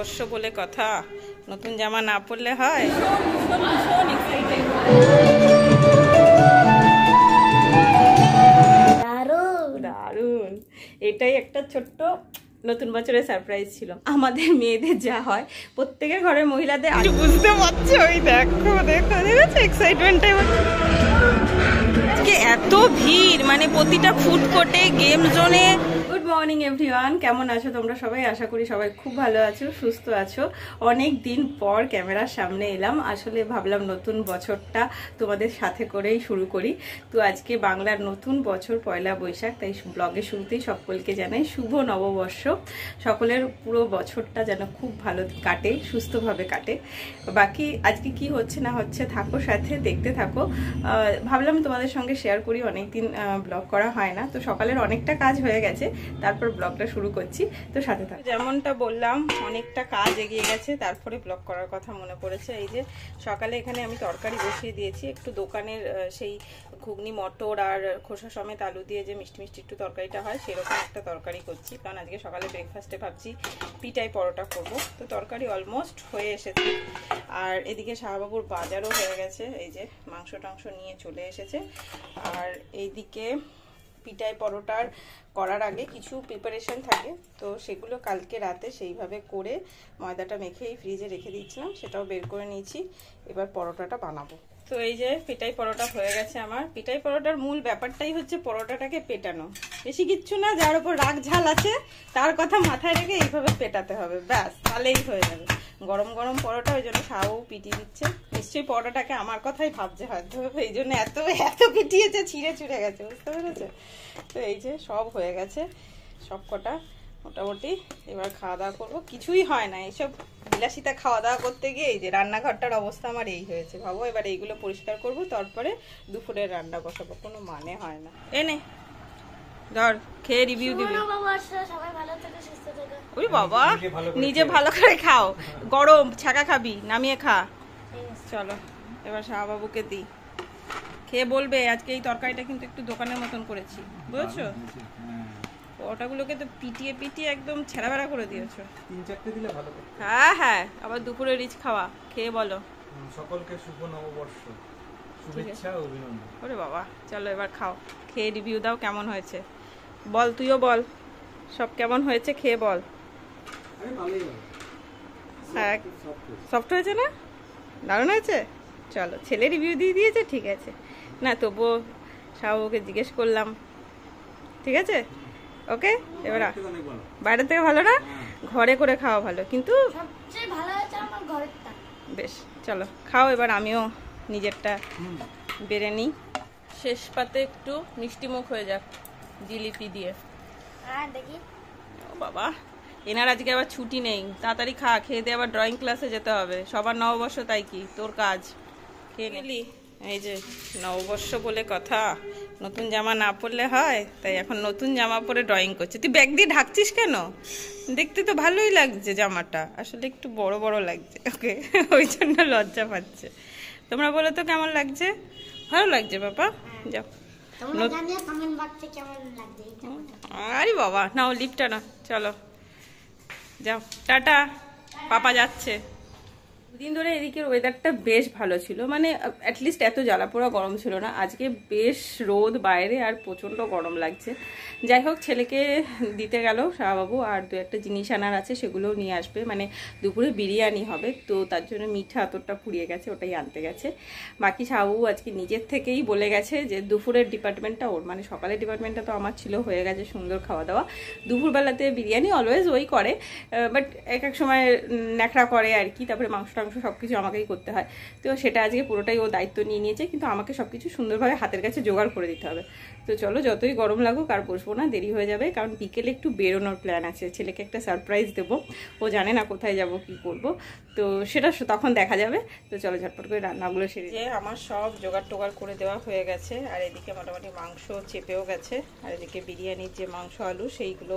নববর্ষ বলে কথা, নতুন জামা না পরলে হয়? দারুণ, এটাই একটা ছোট্ট নতুন বছরের সারপ্রাইজ ছিল। আমাদের মেয়েদের যা হয়, প্রত্যেকের ঘরের মহিলাদের বুঝতে পারছো, ওই দেখো দেখো দেখো এক্সাইটমেন্টটা। আজকে এত ভিড়, মানে প্রতিটা ফুড কোর্টে, গেম জোনে। গুড মর্নিং এভরিওয়ান, কেমন আছো তোমরা সবাই? আশা করি সবাই খুব ভালো আছো, সুস্থ আছো। অনেক দিন পর ক্যামেরার সামনে এলাম। আসলে ভাবলাম নতুন বছরটা তোমাদের সাথে করেই শুরু করি। তো আজকে বাংলার নতুন বছর, পয়লা বৈশাখ, তাই ব্লগের শুরুতেই সকলকে জানাই শুভ নববর্ষ। সকলের পুরো বছরটা যেন খুব ভালো কাটে, সুস্থভাবে কাটে। বাকি আজকে কি হচ্ছে না হচ্ছে থাকো সাথে, দেখতে থাকো। ভাবলাম তোমাদের সঙ্গে শেয়ার করি, অনেকদিন ব্লগ করা হয় না। তো সকালের অনেকটা কাজ হয়ে গেছে, তারপর ব্লগটা শুরু করছি, তো সাথে থাকো। যেমনটা বললাম, অনেকটা কাজ এগিয়ে গেছে, তারপরে ব্লগ করার কথা মনে পড়েছে। এই যে সকালে এখানে আমি তরকারি বসিয়ে দিয়েছি, একটু দোকানের সেই ঘুগনি মটর আর খোসা সমেত আলু দিয়ে যে মিষ্টি মিষ্টি একটু তরকারিটা হয়, সেরকম একটা তরকারি করছি। কারণ আজকে সকালে ব্রেকফাস্টে ভাবছি পিঠাই পরোটা করব। তো তরকারি অলমোস্ট হয়ে এসেছে। আর এদিকে শাহবাবুর বাজারও হয়ে গেছে, এই যে মাংস টাংস নিয়ে চলে এসেছে। আর এইদিকে পিঠাই পরোটার করার আগে কিছু প্রিপারেশন থাকে, তো সেগুলো কালকে রাতে সেইভাবে করে ময়দাটা মেখেই ফ্রিজে রেখে দিচ্ছিলাম, সেটাও বের করে নিয়েছি। এবার পরোটাটা বানাবো। তো এই যে পিঠাই পরোটা হয়ে গেছে আমার। পিঠাই পরোটার মূল ব্যাপারটাই হচ্ছে পরোটাটাকে পেটানো, বেশি কিচ্ছু না। যার উপর রাগ ঝাল আছে তার কথা মাথায় রেখে এইভাবে পেটাতে হবে, ব্যাস, তাহলেই হয়ে যাবে। গরম গরম পরোটা, ওই জন্য খাওয়াও পিটিয়ে দিচ্ছে। নিশ্চয়ই পরোটাটাকে আমার কথাই ভাবছে হয়তো, এই জন্য এত এত পিটিয়েছে, ছিঁড়ে ছুড়ে গেছে, বুঝতে পেরেছে? তো এই যে সব হয়ে গেছে, সব কটা মোটামুটি। এবার খাওয়া দাওয়া করবো। কিছুই হয় না এইসব বিলাসিতা খাওয়া দাওয়া করতে গিয়ে। এই যে রান্নাঘরটার অবস্থা আমার এই হয়েছে, ভাবো। এবার এইগুলো পরিষ্কার করব, তারপরে দুপুরের রান্না বসাবো। কোনো মানে হয় না। এনে ধর, খেয়ে রিভিউ দিবি। ওই বাবা, নিজে ভালো করে খাও, গরম ছাকা খাবি, নামিয়ে খা। চলো এবার শাহবাবুকে দিই, খেয়ে বলবে আজকে এই তরকারিটা কিন্তু একটু দোকানের মতন করেছি, বুঝেছো? ওটাগুলোকে তো পিটিয়ে পিটিয়ে একদম ছেঁড়া বেড়া করে দিয়েছো। 3-4টে দিলে ভালো হবে। হ্যাঁ হ্যাঁ, আবার দুপুরে রিচ খাওয়া। খেয়ে বলো। সকলকে শুভ নববর্ষ, শুভেচ্ছা ও অভিনন্দন। ওরে বাবা, চলো এবার খাও, খেয়ে রিভিউ দাও কেমন হয়েছে। বল, তুইও বল সব কেমন হয়েছে, খেয়ে বল। হ্যাঁ, সফট হয়েছে না? দারুণ হয়েছে। চলো, ছেলে রিভিউ দিয়ে দিয়েছে, ঠিক আছে। না তবুও শাহবাবুকে জিজ্ঞেস করলাম, ঠিক আছে? ওকে। এবার বাইরে থেকে ভালো না, ঘরে করে খাওয়া ভালো, কিন্তু বেশ। চলো খাও, এবার আমিও নিজেরটা বেড়ে নিই। শেষ পাতে একটু মিষ্টি মুখ হয়ে যাক জিলিপি দিয়ে। ও বাবা, এনার আজকে আবার ছুটি নেই, তাড়াতাড়ি খা, খেয়ে দিয়ে আবার ড্রয়িং ক্লাসে যেতে হবে। সবার নববর্ষ, তাই কি তোর কাজ? খেয়ে নিলি? এই যে নববর্ষ বলে কথা, নতুন জামা না পরলে হয়, তাই এখন নতুন জামা পরে ড্রয়িং করছে। তুই ব্যাগ দিয়ে ঢাকছিস কেন? দেখতে তো ভালোই লাগছে জামাটা, আসলে একটু বড় বড় লাগছে ওকে, ওই জন্য লজ্জা পাচ্ছে। তোমরা বলো তো কেমন লাগছে? ভালো লাগছে বাবা? যাও। আরে বাবা, নাও লিপটা না, চলো যাও, টাটা, পাপা যাচ্ছে। দুদিন ধরে এদিকের ওয়েদারটা বেশ ভালো ছিল, মানে অ্যাটলিস্ট এত জ্বালাপোড়া গরম ছিল না। আজকে বেশ রোদ বাইরে, আর প্রচণ্ড গরম লাগছে। যাই হোক, ছেলেকে দিতে গেল শাহবাবু, আর দু একটা জিনিস আনার আছে, সেগুলোও নিয়ে আসবে। মানে দুপুরে বিরিয়ানি হবে, তো তার জন্য মিঠা আতরটা ফুরিয়ে গেছে, ওটাই আনতে গেছে। বাকি শাহবাবু আজকে নিজের থেকেই বলে গেছে যে দুপুরের ডিপার্টমেন্টটা ওর, মানে সকালের ডিপার্টমেন্টটা তো আমার ছিল, হয়ে গেছে সুন্দর খাওয়া দাওয়া। দুপুরবেলাতে বিরিয়ানি অলওয়েজ ওই করে, বাট এক এক সময় ন্যাকড়া করে আর কি। তারপরে মাংস সব কিছু আমাকেই করতে হয়, তো সেটা আজকে পুরোটাই ও দায়িত্ব নিয়ে নিয়েছে। কিন্তু আমাকে সব কিছু সুন্দরভাবে হাতের কাছে জোগাড় করে দিতে হবে। তো চলো, যতই গরম লাগুক আর বসবো না, দেরি হয়ে যাবে। কারণ বিকেলে একটু বেরোনোর প্ল্যান আছে, ছেলেকে একটা সারপ্রাইজ দেবো। ও জানে না কোথায় যাব, কি করব, তো সেটা তখন দেখা যাবে। তো চলো ঝটপট করে রান্নাগুলো সেরে। যে আমার সব জোগাড় টোগাড় করে দেওয়া হয়ে গেছে, আর এদিকে মোটামুটি মাংস চেপেও গেছে, আর এদিকে বিরিয়ানির যে মাংস আলু সেইগুলো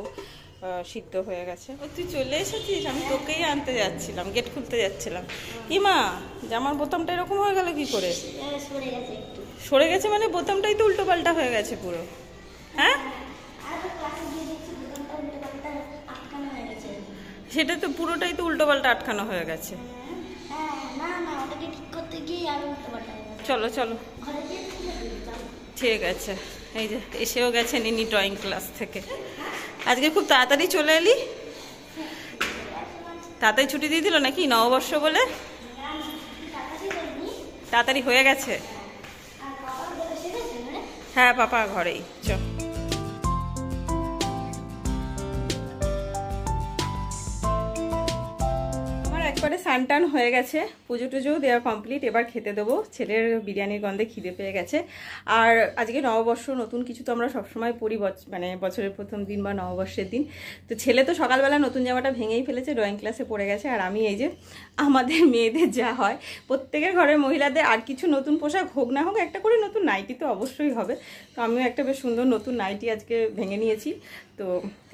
সিদ্ধ হয়ে গেছে। তুই চলে এসেছিস? আমি তোকেই আনতে যাচ্ছিলাম, গেট খুলতে যাচ্ছিলাম। কি মা, জামার বোতামটা এরকম হয়ে গেল কি করে? সরে গেছে মানে বোতামটাই তো উল্টো পাল্টা হয়ে গেছে পুরো। হ্যাঁ সেটা তো পুরোটাই তো উল্টো পাল্টা আটকানো হয়ে গেছে। চলো চলো, ঠিক আছে। এই যে এসেও গেছে নিনি ড্রয়িং ক্লাস থেকে। আজকে খুব তাড়াতাড়ি চলে এলি, তাড়াতাড়ি ছুটি দিয়ে দিল নাকি নববর্ষ বলে? তাড়াতাড়ি হয়ে গেছে। হ্যাঁ, পাপা ঘরেই। চ একবারে স্নান হয়ে গেছে, পুজো টুজোও দেওয়া কমপ্লিট। এবার খেতে দেবো, ছেলের বিরিয়ানির গন্ধে খিদে পেয়ে গেছে। আর আজকে নববর্ষ, নতুন কিছু তো আমরা সবসময় পড়ি, মানে বছরের প্রথম দিন বা নববর্ষের দিন। তো ছেলে তো সকালবেলা নতুন জামাটা ভেঙেই ফেলেছে, ড্রয়িং ক্লাসে পড়ে গেছে। আর আমি এই যে আমাদের মেয়েদের যা হয়, প্রত্যেকের ঘরের মহিলাদের আর কিছু নতুন পোশাক হোক না হোক একটা করে নতুন নাইটি তো অবশ্যই হবে। তো আমিও একটা বেশ সুন্দর নতুন নাইটি আজকে ভেঙে নিয়েছি। তো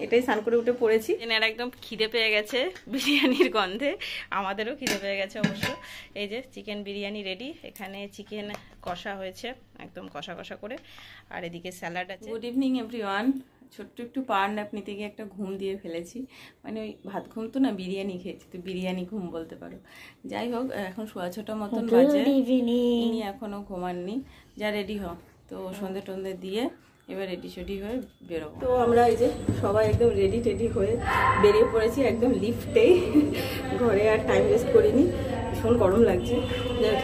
এটাই স্নান করে উঠে পড়েছি। এনার একদম খিদে পেয়ে গেছে বিরিয়ানির গন্ধে, আমাদেরও খিদে পেয়ে গেছে অবশ্য। এই যে চিকেন বিরিয়ানি রেডি, এখানে চিকেন কষা হয়েছে একদম কষা কষা করে, আর এদিকে স্যালাড আছে। Good evening everyone. ছোট্ট একটু পাওয়ার ন্যাপ নিতে গিয়ে একটা ঘুম দিয়ে ফেলেছি, মানে ওই ভাত ঘুম তো না, বিরিয়ানি খেয়েছি, তো বিরিয়ানি ঘুম বলতে পারো। যাই হোক, এখন 6:30 মতন বাজে, ইনি এখনো ঘুমাননি। যা রেডি হ, তো সন্ধে টন্ধে দিয়ে এবার রেডি সেডি হয়ে বেরোবো। তো আমরা এই যে সবাই একদম রেডি টেডি হয়ে বেরিয়ে পড়েছি একদম লিফটেই, ঘরে আর টাইম ওয়েস্ট করিনি, ভীষণ গরম লাগছে।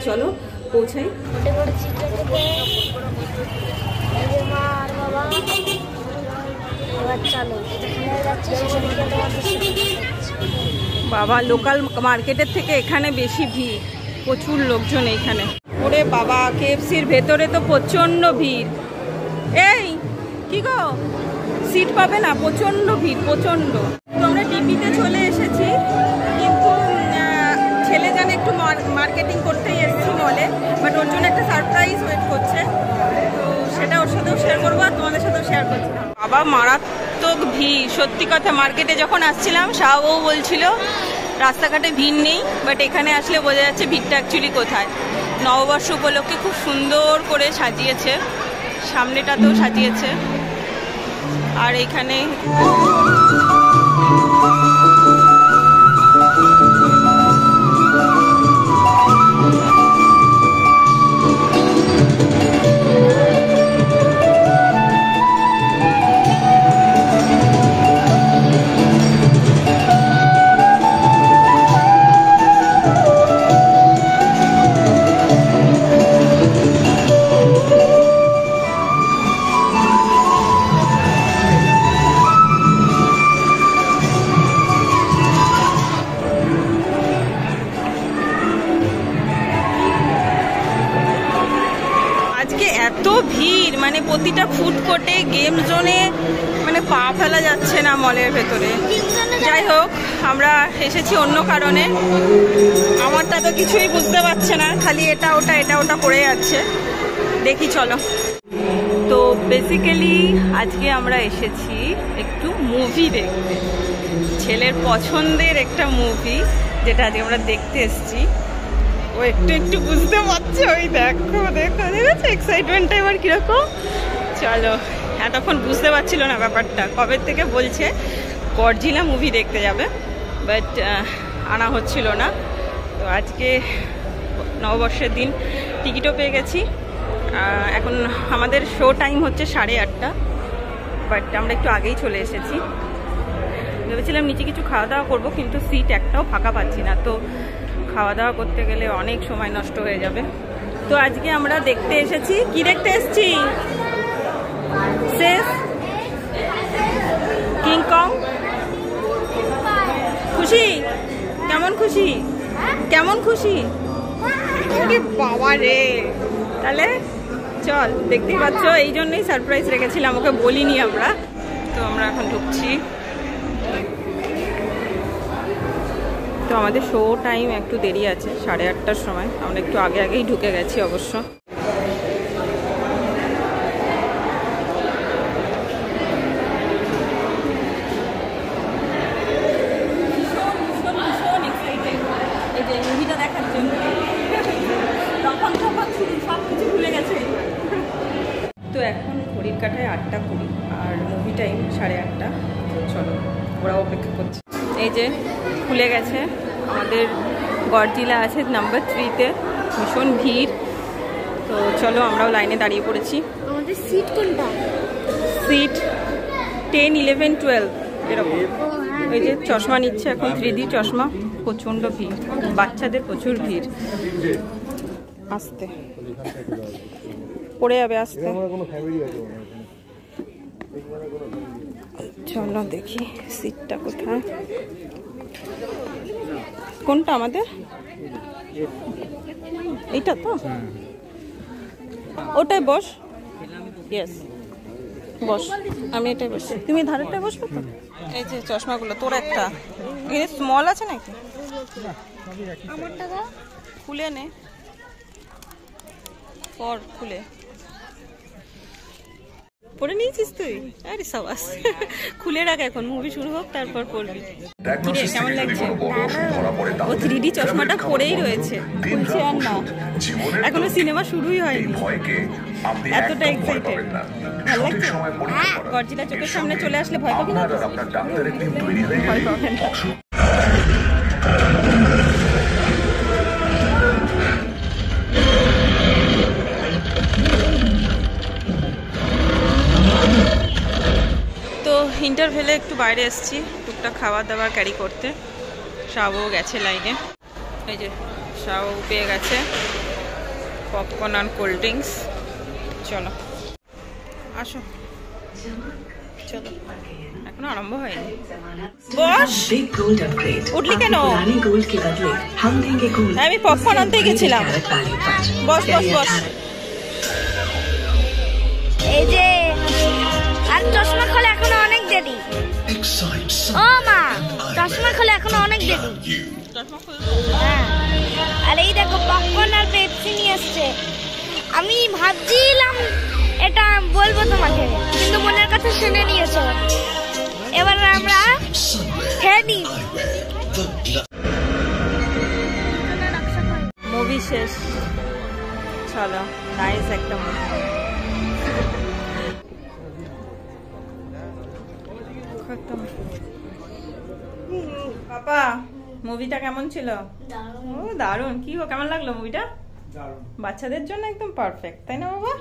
চলো পৌঁছাই। বাবা, লোকাল মার্কেটের থেকে এখানে বেশি ভিড়, প্রচুর লোকজন এইখানে। ওরে বাবা, কেএফসির ভেতরে তো প্রচন্ড ভিড়। এই কি গো, সিট পাবে না, প্রচন্ড ভিড় প্রচন্ড। তো আমরা ডিপিতে চলে এসেছি, কিন্তু ছেলে জানে একটু মার্কেটিং করতেই এসেছি মলে, বাট ওর জন্য একটা সারপ্রাইজ ওয়েট করছে, তো সেটা ওর সাথেও শেয়ার করবো আর তোমাদের সাথেও শেয়ার করছি। বাবা মারাত্মক ভিড়, সত্যি কথা। মার্কেটে যখন আসছিলাম শাহবাবু বলছিল রাস্তাঘাটে ভিড় নেই, বাট এখানে আসলে বোঝা যাচ্ছে ভিড়টা অ্যাকচুয়ালি কোথায়। নববর্ষ উপলক্ষে খুব সুন্দর করে সাজিয়েছে, সামনেটাতেও সাজিয়েছে, আর এইখানে এত ভিড়, মানে প্রতিটা ফুড কোর্টে, গেম জোনে, মানে পা ফেলা যাচ্ছে না মলের ভেতরে। যাই হোক, আমরা এসেছি অন্য কারণে, আমারটা তো কিছুই বুঝতে পারছে না, খালি এটা ওটা করে যাচ্ছে। দেখি চলো। তো বেসিক্যালি আজকে আমরা এসেছি একটু মুভি দেখতে, ছেলের পছন্দের একটা মুভি, যেটা আজকে আমরা দেখতে এসেছি। ও একটু বুঝতে পারছে, ওই দেখো দেখেছো এক্সাইটমেন্টটা এবার কিরকম। চলো, এতক্ষণ বুঝতে পারছিল না ব্যাপারটা, কবে থেকে বলছে গডজিলা মুভি দেখতে যাবে, বাট আনা হচ্ছিল না। তো আজকে নববর্ষের দিন টিকিটও পেয়ে গেছি। এখন আমাদের শো টাইম হচ্ছে 8:30, বাট আমরা একটু আগেই চলে এসেছি। ভেবেছিলাম নিচে কিছু খাওয়া দাওয়া করবো, কিন্তু সিট একটাও ফাঁকা পাচ্ছি না, তো খাওয়া দাওয়া করতে গেলে অনেক সময় নষ্ট হয়ে যাবে। তো আজকে আমরা দেখতে এসেছি, কি দেখতে এসেছি? শেষ কিং কং। খুশি? কেমন খুশি? কেমন খুশি? বাবা রে, তাহলে চল, দেখতেই পাচ্ছ, এই জন্যই সারপ্রাইজ রেখেছিলাম, ওকে বলিনি আমরা। তো আমরা এখন ঢুকছি। তো আমাদের শো টাইম একটু দেরি আছে, 8:30টার সময়, আমরা একটু আগেই ঢুকে গেছি অবশ্য। এই যে মুভিটা দেখার জন্য তখন সব কিছু ভুলে গেছে। তো এখন ঘড়ির কাঁটায় 8:20 আর মুভি টাইম 8:30। তো চলো, ওরা অপেক্ষা করছে। এই যে খুলে গেছে, আমাদের গডজিলা আছে নাম্বার 3-তে, ভীষণ ভিড়। তো চলো আমরাও লাইনে দাঁড়িয়ে পড়েছি। আমাদের সিট কোনটা? সিট 10, 11, 12 এরকম। ওই যে চশমা নিচ্ছে এখন, 3D চশমা। প্রচণ্ড ভিড়, বাচ্চাদের প্রচুর ভিড়। আসতে পড়ে যাবে, আসতে। চলো দেখি সিটটা কোথায়, কোনটা আমাদের? এইটা তো, ওটাই বস। ইয়েস বস, আমি এটাই বসছি, তুমি ধারেরটায় বসবে তো। এই যে চশমাগুলো, তোর একটা এখানে স্মল আছে নাকি? আমারটা দাও। খুলে নে, পর খুলে পরে নিয়েছিস তুই? আরে সাবাস, খুলে রাখ, এখন মুভি শুরু হোক তারপর পড়বি। কিরে কেমন লাগছে? ও 3D চশমাটা পরেই রয়েছে, খুলছে আর না, এখনো সিনেমা শুরুই হয়নি, এতটা এক্সাইটেড। ভালো লাগছে? গডজিলা চোখের সামনে চলে আসলে ভয় পাবি না? ভয় পাবেন না। তো ইন্টারভেলে একটু বাইরে এসেছি টুকটাক খাবার দাবার ক্যারি করতে। শাবও গেছে লাইনে, এই যে শাও পেয়ে গেছে পপকর্ন আর কোল্ড ড্রিঙ্কস। চলো আসো, চলো, এখনো আরম্ভ হয়নি। বস, উঠলি কেন? আমি পপকর্ন আনতে গেছিলাম। বস বস বস। এই যে আর চশমা খোলে এখনো অনেক দেরি। ও মা, চশমা খোলে এখনো অনেক দেরি। হ্যাঁ, আর এই দেখো পপকর্ন আর পেপসি নিয়ে আসছে। আমি ভাবছিলাম এটা বলবো তোমাকে, কিন্তু মনের কথা শুনে নিয়েছো। এবার আমরা খেয়ে নিই। মুভি শেষ, চলো নাইস একটা মুভি। পাপা মুভিটা কেমন ছিল? ও দারুণ। কি গো, কেমন লাগলো মুভিটা? বাচ্চাদের জন্য একদম পারফেক্ট, তাই না বাবা?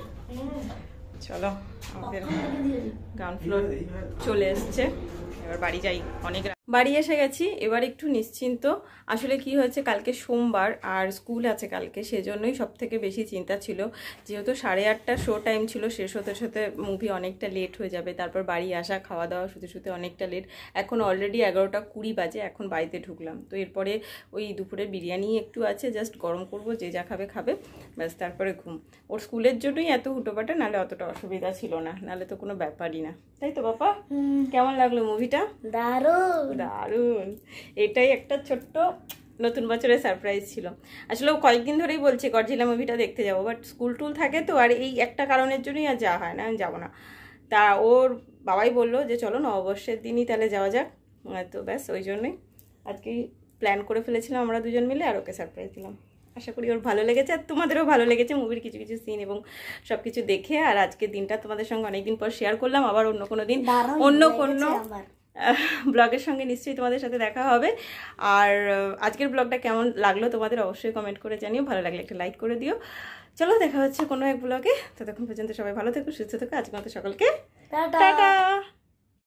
চলো আমাদের গ্রাউন্ড ফ্লোর চলে এসছে, এবার বাড়ি যাই। অনেক বাড়ি এসে গেছি, এবার একটু নিশ্চিন্ত। আসলে কি হয়েছে, কালকে সোমবার আর স্কুল আছে কালকে, সেজন্যই সব থেকে বেশি চিন্তা ছিল। যেহেতু 8:30 শো টাইম ছিল, শেষ হতে হতে মুভি অনেকটা লেট হয়ে যাবে, তারপর বাড়ি আসা, খাওয়া দাওয়া শুতে শুতে অনেকটা লেট। এখন অলরেডি 11:20 বাজে, এখন বাড়িতে ঢুকলাম। তো এরপরে ওই দুপুরে বিরিয়ানি একটু আছে, জাস্ট গরম করব, যে যা খাবে খাবে, ব্যাস তারপরে ঘুম। ওর স্কুলের জন্যই এত হুটোপাটা, নাহলে অতটা অসুবিধা ছিল না, নাহলে তো কোনো ব্যাপারই না, তাই তো বাবা? কেমন লাগলো মুভিটা? দারুণ দারুণ। এটাই একটা ছোট্ট নতুন বছরের সারপ্রাইজ ছিল। আসলে কয়েকদিন ধরেই বলছি গডজিলা মুভিটা দেখতে যাবো, বাট স্কুল টুল থাকে তো, আর এই একটা কারণের জন্যই আর যাওয়া হয় না, আমি যাবো না। তা ওর বাবাই বললো যে চলো নববর্ষের দিনই তাহলে যাওয়া যাক। তো ব্যাস ওই জন্যই আজকেই প্ল্যান করে ফেলেছিলাম আমরা দুজন মিলে, আর ওকে সারপ্রাইজ দিলাম। আশা করি ওর ভালো লেগেছে, আর তোমাদেরও ভালো লেগেছে মুভির কিছু কিছু সিন এবং সব কিছু দেখে। আর আজকের দিনটা তোমাদের সঙ্গে অনেকদিন পর শেয়ার করলাম, আবার অন্য কোনো দিন অন্য কোনো ব্লগের সঙ্গে নিশ্চয়ই তোমাদের সাথে দেখা হবে। আর আজকের ব্লগটা কেমন লাগলো তোমাদের অবশ্যই কমেন্ট করে জানিও, ভালো লাগলে একটা লাইক করে দিও। চলো দেখা হচ্ছে কোনো এক ব্লগে, ততক্ষণ পর্যন্ত সবাই ভালো থেকো, সুস্থ থেকো। আজকের মতো সকলকে টাটা।